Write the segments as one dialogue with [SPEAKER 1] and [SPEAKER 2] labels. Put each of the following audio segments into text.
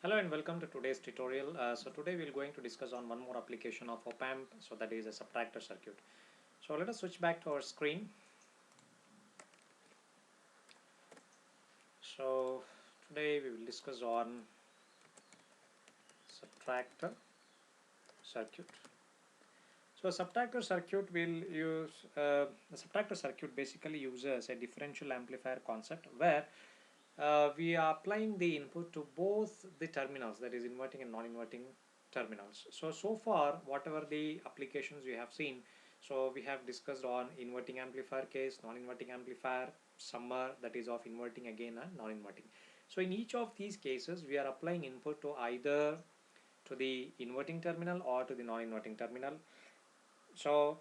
[SPEAKER 1] Hello and welcome to today's tutorial. So today we're going to discuss on one more application of op-amp, so that is a subtractor circuit. So let us switch back to our screen. So today we will discuss on subtractor circuit. So a subtractor circuit will use the subtractor circuit basically uses a differential amplifier concept where we are applying the input to both the terminals, that is inverting and non-inverting terminals. So far whatever the applications we have seen, so we have discussed on inverting amplifier case, non-inverting amplifier, summer, that is of inverting again and non-inverting. So in each of these cases we are applying input to either to the inverting terminal or to the non-inverting terminal. So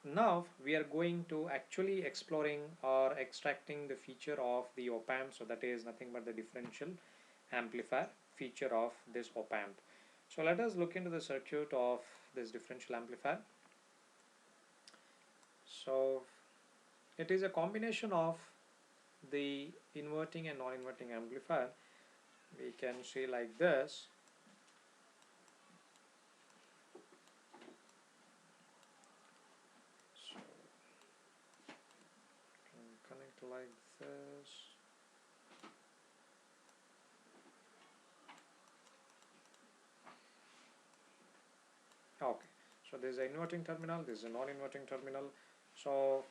[SPEAKER 1] now we are going to actually exploring or extracting the feature of the op-amp, so that is nothing but the differential amplifier feature of this op-amp. So let us look into the circuit of this differential amplifier. So it is a combination of the inverting and non-inverting amplifier. We can see like this. So can connect like this. Okay, so this is an inverting terminal, this is a non-inverting terminal. So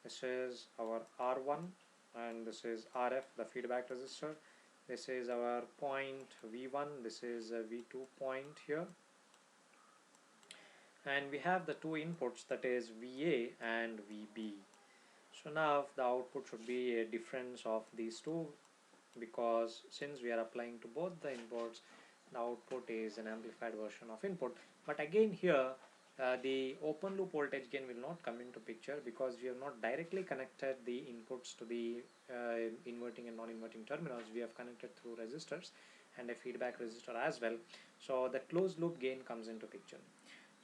[SPEAKER 1] this is our R1 and this is RF, the feedback resistor. This is our point V1, this is a V2 point here. And we have the two inputs, that is VA and VB. So now the output should be a difference of these two, because since we are applying to both the inputs, the output is an amplified version of input. But again here the open loop voltage gain will not come into picture, because we have not directly connected the inputs to the inverting and non-inverting terminals. We have connected through resistors and a feedback resistor as well. So the closed loop gain comes into picture.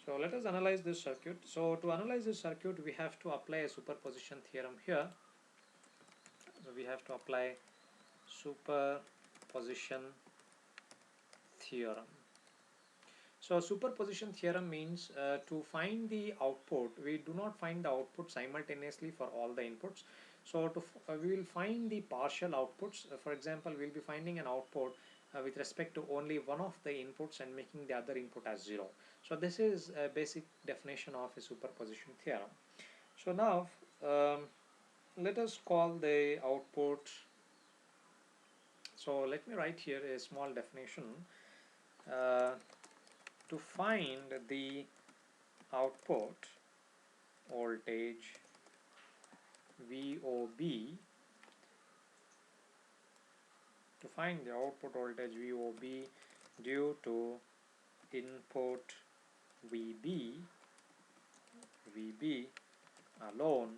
[SPEAKER 1] So let us analyze this circuit. So to analyze this circuit, we have to apply a superposition theorem here. So we have to apply superposition theorem. So superposition theorem means to find the output, we do not find the output simultaneously for all the inputs. So we will find the partial outputs. For example, we will be finding an output with respect to only one of the inputs and making the other input as 0. So this is a basic definition of a superposition theorem. So now let us call the output. So let me write here a small definition. To find the output voltage VOB, to find the output voltage VOB due to input VB alone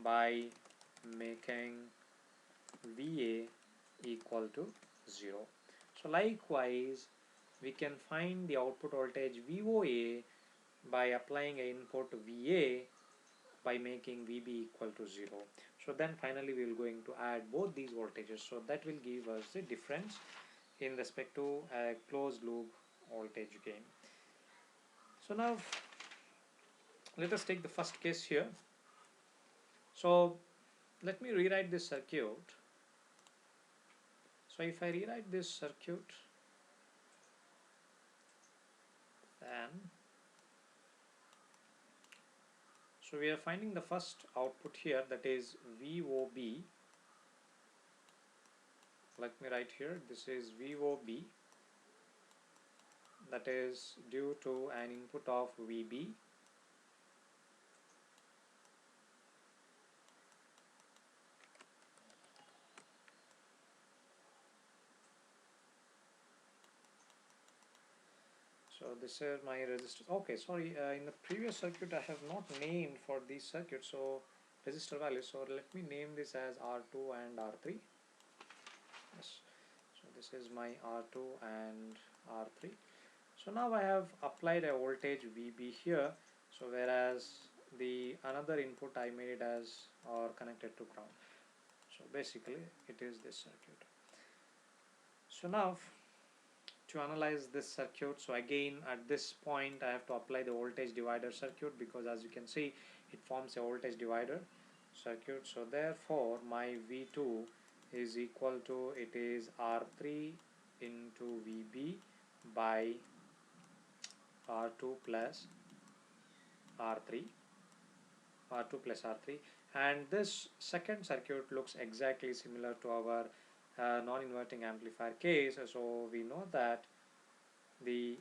[SPEAKER 1] by making VA equal to 0. So likewise we can find the output voltage VOA by applying an input VA by making VB equal to 0. So then finally we will going to add both these voltages, so that will give us the difference in respect to a closed loop voltage gain. So now let us take the first case here. So let me rewrite this circuit. So if I rewrite this circuit, then so we are finding the first output here, that is VOB. Let me write here, this is VOB, that is due to an input of VB So this is my resistor. Okay, sorry, in the previous circuit I have not named for these circuits, so resistor values. So let me name this as R2 and R3. Yes. So this is my R2 and R3. So now I have applied a voltage VB here. So whereas the another input I made it as or connected to ground. So basically it is this circuit. So now to analyze this circuit, so again at this point I have to apply the voltage divider circuit, because as you can see it forms a voltage divider circuit. So therefore my V2 is equal to, it is R3 into VB by R2 plus R3, R2 plus R3. And this second circuit looks exactly similar to our non-inverting amplifier case. So we know that the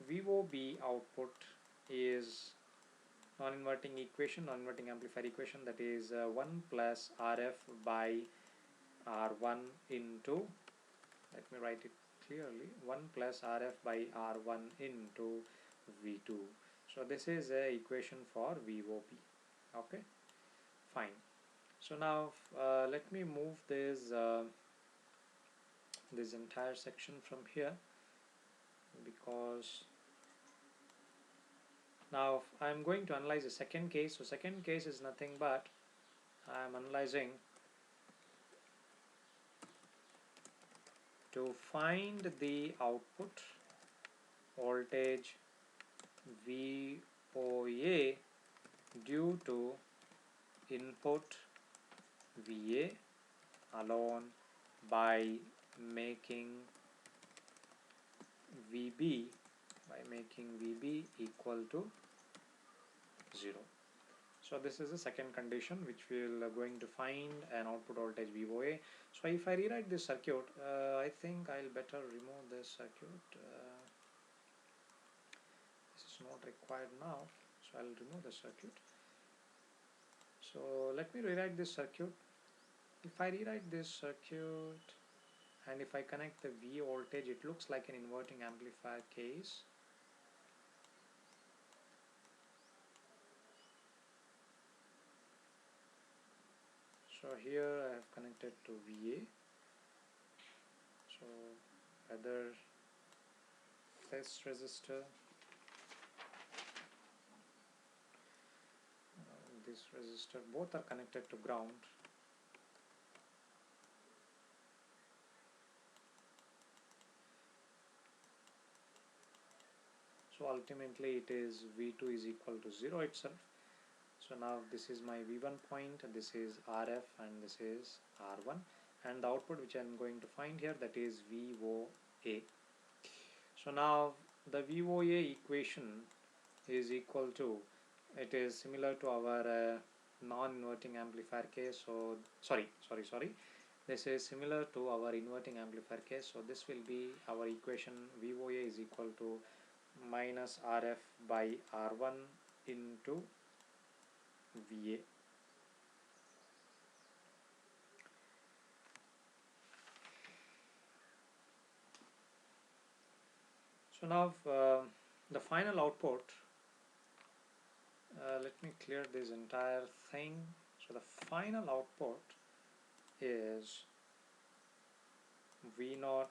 [SPEAKER 1] VOB output is non-inverting equation, non-inverting amplifier equation, that is 1 plus RF by R1 into, let me write it clearly, 1 plus RF by R1 into V2. So this is a equation for VOB. Okay, fine. So now let me move this entire section from here, because now I'm going to analyze the second case. So second case is nothing but I'm analyzing to find the output voltage VOA due to input VA alone by making VB equal to 0. So this is the second condition which we are going to find an output voltage VOA. So if I rewrite this circuit, I think I'll better remove this circuit. This is not required now, so I'll remove the circuit. So let me rewrite this circuit. If I rewrite this circuit and if I connect the V voltage, it looks like an inverting amplifier case. So here I have connected to VA. So whether this resistor, this resistor, both are connected to ground. So ultimately it is V2 is equal to 0 itself. So now this is my V1 point, this is RF and this is R1, and the output which I am going to find here, that is VOA. So now the VOA equation is equal to, it is similar to our non-inverting amplifier case. So sorry, this is similar to our inverting amplifier case. So this will be our equation, VOA is equal to minus RF by R1 into VA. So now the final output, let me clear this entire thing. So the final output is V0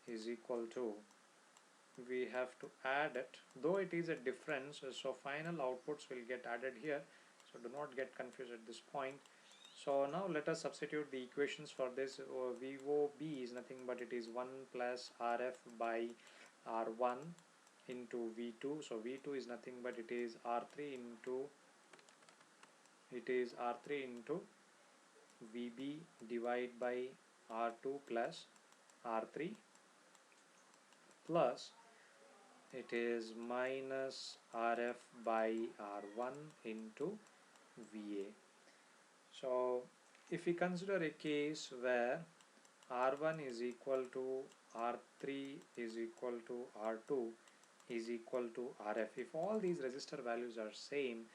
[SPEAKER 1] is equal to, we have to add it, though it is a difference, so final outputs will get added here, so do not get confused at this point. So now let us substitute the equations for this. VOB is nothing but it is 1 plus RF by R1 into V2. So V2 is nothing but it is R3 into VB divided by R2 plus R3 plus it is minus RF by R1 into VA. So if we consider a case where R1 is equal to R3 is equal to R2 is equal to RF, if all these resistor values are same,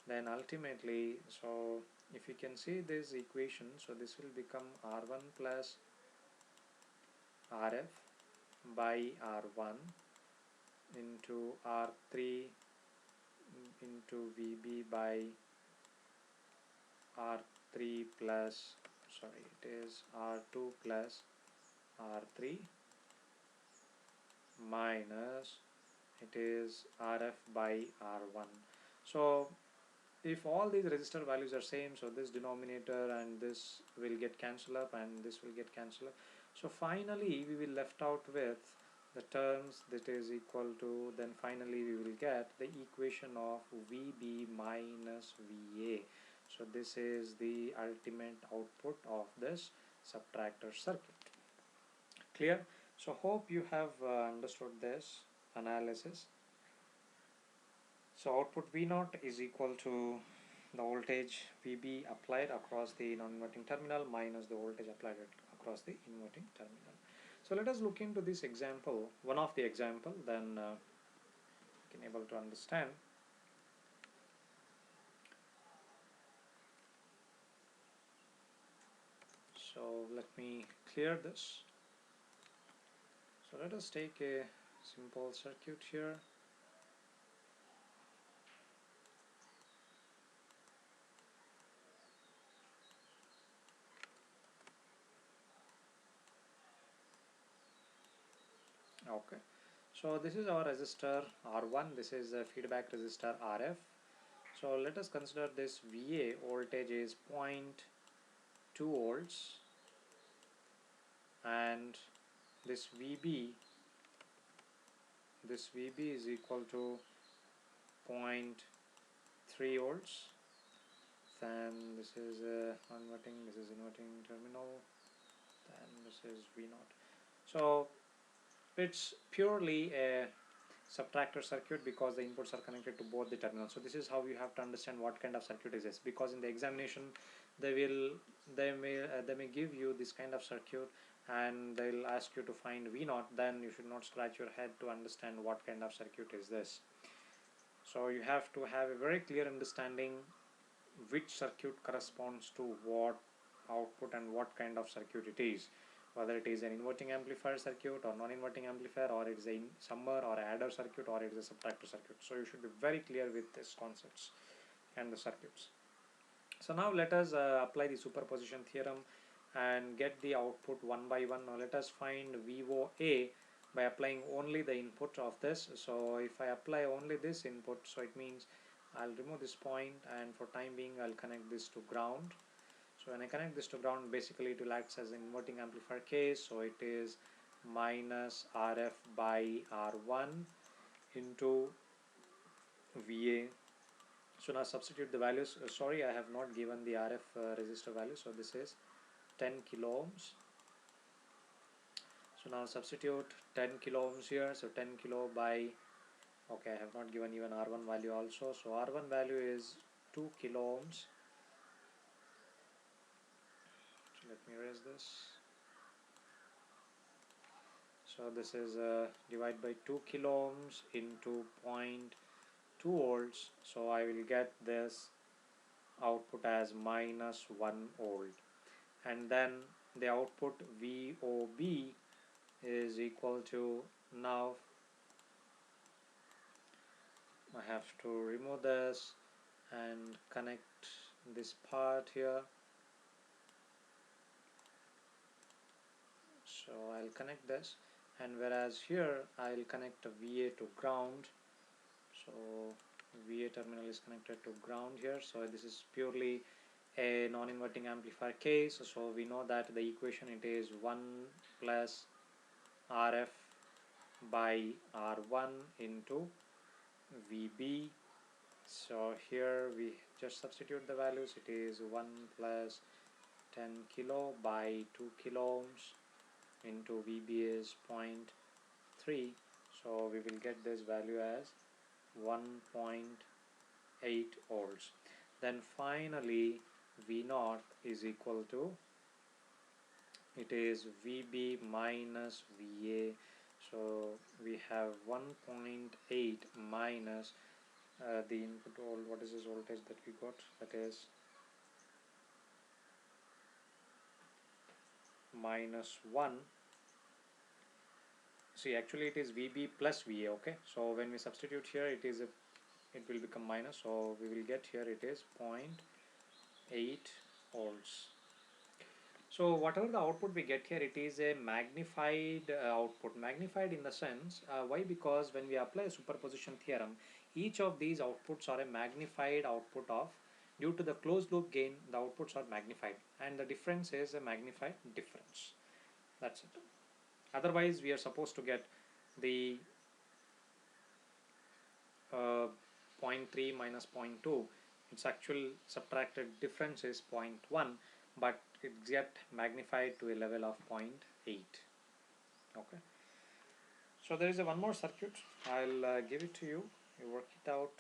[SPEAKER 1] then ultimately, so if you can see this equation, so this will become R1 plus RF by R1 into R3 into VB by R3 plus, sorry, it is R2 plus R3 minus it is RF by R1. So if all these resistor values are same, so this denominator and this will get cancelled up and this will get cancelled up. So finally we will left out with the terms that is equal to, then finally we will get the equation of VB minus VA. So this is the ultimate output of this subtractor circuit. Clear? So hope you have understood this analysis. So output V0 is equal to the voltage VB applied across the non-inverting terminal minus the voltage applied across the inverting terminal. So let us look into this example, one of the example, then you can able to understand. So let me clear this. So let us take a simple circuit here. Okay, so this is our resistor R1, this is a feedback resistor RF. So let us consider this VA voltage is 0.2 volts and this VB is equal to 0.3 volts. Then this is inverting, this is inverting terminal, then this is V0. So it's purely a subtractor circuit because the inputs are connected to both the terminals. So this is how you have to understand what kind of circuit is this, because in the examination they may give you this kind of circuit and they'll ask you to find V0. Then you should not scratch your head to understand what kind of circuit is this. So you have to have a very clear understanding which circuit corresponds to what output and what kind of circuit it is, whether it is an inverting amplifier circuit or non-inverting amplifier, or it is a summer or adder circuit, or it is a subtractor circuit. So you should be very clear with these concepts and the circuits. So now let us apply the superposition theorem and get the output one by one. Now let us find VOA by applying only the input of this. So if I apply only this input, so it means I'll remove this point, and for time being I'll connect this to ground. So when I connect this to ground, basically it will act as an inverting amplifier case. So it is minus RF by R1 into VA. So now substitute the values. Sorry, I have not given the RF resistor value. So this is 10 kilo ohms. So now substitute 10 kilo ohms here. So 10 kilo by, okay, I have not given even R1 value also. So R1 value is 2 kilo ohms. So let me erase this. So this is divided by 2 kilo ohms into 0.2 volts. So I will get this output as minus 1 volt. And then the output VOB is equal to, now I have to remove this and connect this part here. So I'll connect this, and whereas here I'll connect a VA to ground. So VA terminal is connected to ground here. So this is purely a non-inverting amplifier case. So we know that the equation, it is 1 plus RF by R1 into VB. So here we just substitute the values. It is 1 plus 10 kilo by 2 kilo ohms into VB is 0.3. So we will get this value as 1.8 volts. Then finally V0 is equal to, it is VB minus VA. So we have 1.8 minus the input, what is this voltage that we got, that is minus 1. See, actually it is VB plus VA. Okay, so when we substitute here, it will become minus. So we will get here, it is 0.8 volts. So whatever the output we get here, it is a magnified output. Magnified in the sense, why? Because when we apply a superposition theorem, each of these outputs are a magnified output of, due to the closed loop gain, the outputs are magnified, and the difference is a magnified difference. That's it. Otherwise we are supposed to get the uh, 0.3 minus 0.2. Its actual subtracted difference is 0.1, but it get magnified to a level of 0.8. Okay, so there is a one more circuit. I'll give it to you. You work it out.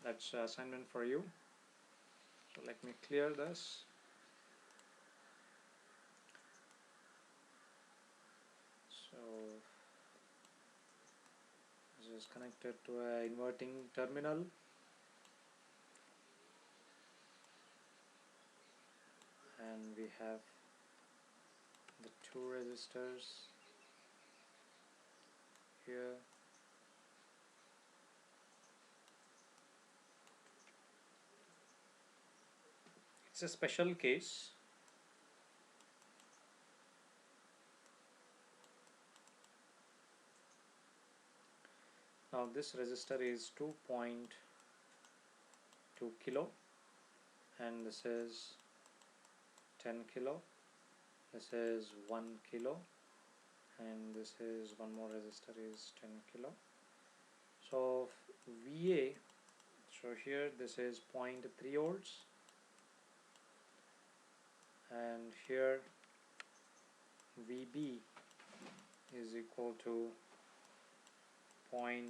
[SPEAKER 1] That's assignment for you. So let me clear this. So this is connected to an inverting terminal, and we have the two resistors here. It's a special case. Now this resistor is 2.2 kilo, and this is 10 kilo, this is 1 kilo, and this is one more resistor is 10 kilo. So VA, so here this is 0.3 volts, and here VB is equal to 0.2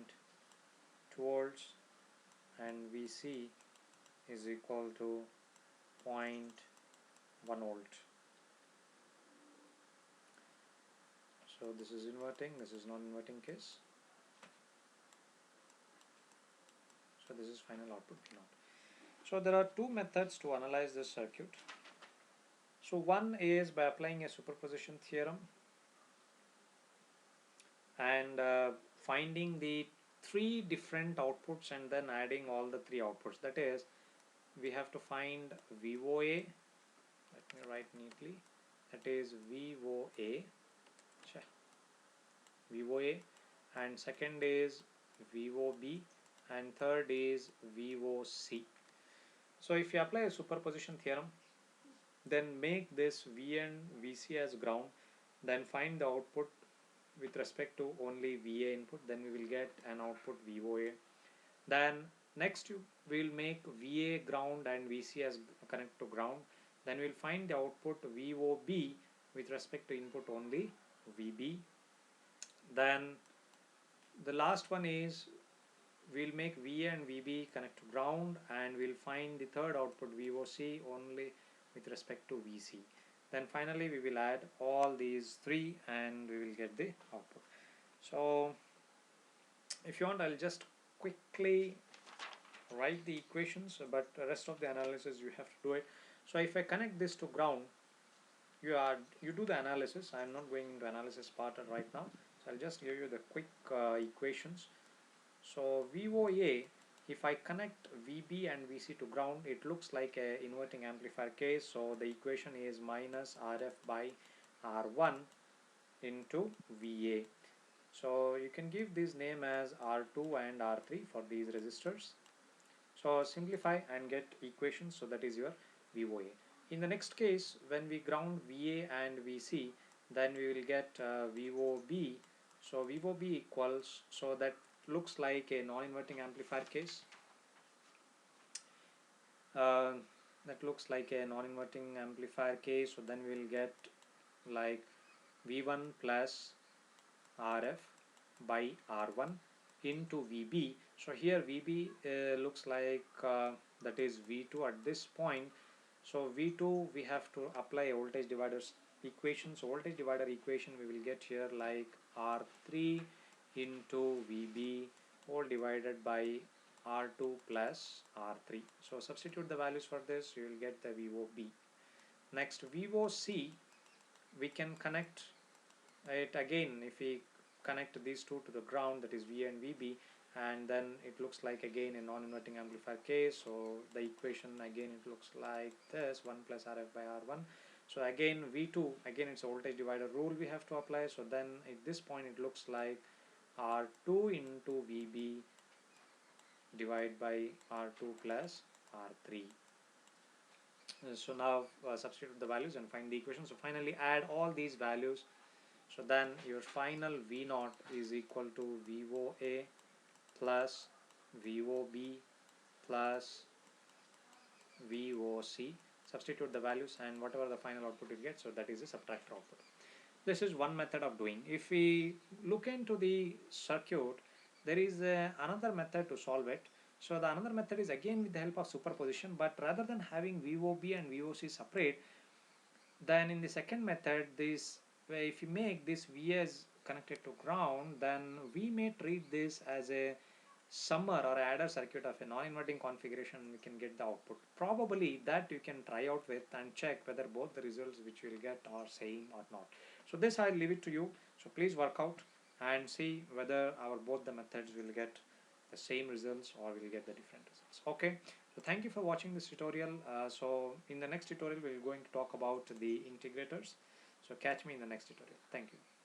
[SPEAKER 1] volts, and VC is equal to 0.1 volt. So this is inverting, this is non-inverting case. So this is final output P naught. So there are two methods to analyze this circuit. So one is by applying a superposition theorem and finding the three different outputs and then adding all the three outputs. That is, we have to find VOA. Let me write neatly. That is VOA. VOA, and second is VOB, and third is VOC. So if you apply a superposition theorem, then make this V and VC as ground, then find the output with respect to only VA input, then we will get an output VOA. Then next we will make VA ground and VC as connect to ground, then we will find the output VOB with respect to input only VB. Then the last one is we'll make VA and VB connect to ground, and we'll find the third output VOC only with respect to VC. Then finally we will add all these three and we will get the output. So if you want, I'll just quickly write the equations, but the rest of the analysis you have to do it. So if I connect this to ground, you do the analysis. I'm not going into analysis part right now, so I'll just give you the quick equations. So VOA, if I connect VB and VC to ground, it looks like a inverting amplifier case. So the equation is minus RF by R1 into VA. So you can give this name as R2 and R3 for these resistors. So simplify and get equations. So that is your VOA. In the next case, when we ground VA and VC, then we will get VOB. So VOB equals, so that looks like a non-inverting amplifier case. That looks like a non-inverting amplifier case. So then we will get like V1 plus RF by R1 into VB. So here VB looks like that is V2 at this point. So V2 we have to apply a voltage dividers equation. So voltage divider equation we will get here like R3 into VB all divided by R2 plus R3. So substitute the values for this, you will get the VOB. Next VOC, we can connect it again. If we connect these two to the ground, that is VA and VB, and then it looks like again a non-inverting amplifier case. So the equation again it looks like this, 1 plus RF by R1. So again V2, again it's a voltage divider rule we have to apply. So then at this point it looks like R2 into VB divided by R2 plus R3. So now substitute the values and find the equation. So finally add all these values. So then your final V naught is equal to VOA plus VOB plus VOC. Substitute the values and whatever the final output you get, so that is the subtractor output. This is one method of doing. If we look into the circuit, there is another method to solve it. So the another method is again with the help of superposition, but rather than having VOB and VOC separate, then in the second method, this if you make this VS connected to ground, then we may treat this as a summer or adder circuit of a non-inverting configuration. We can get the output. Probably that you can try out with and check whether both the results which you will get are same or not. So this I'll leave it to you. So please work out and see whether our both the methods will get the same results or will get the different results. Okay. So thank you for watching this tutorial. So in the next tutorial we're going to talk about the integrators. So catch me in the next tutorial. Thank you.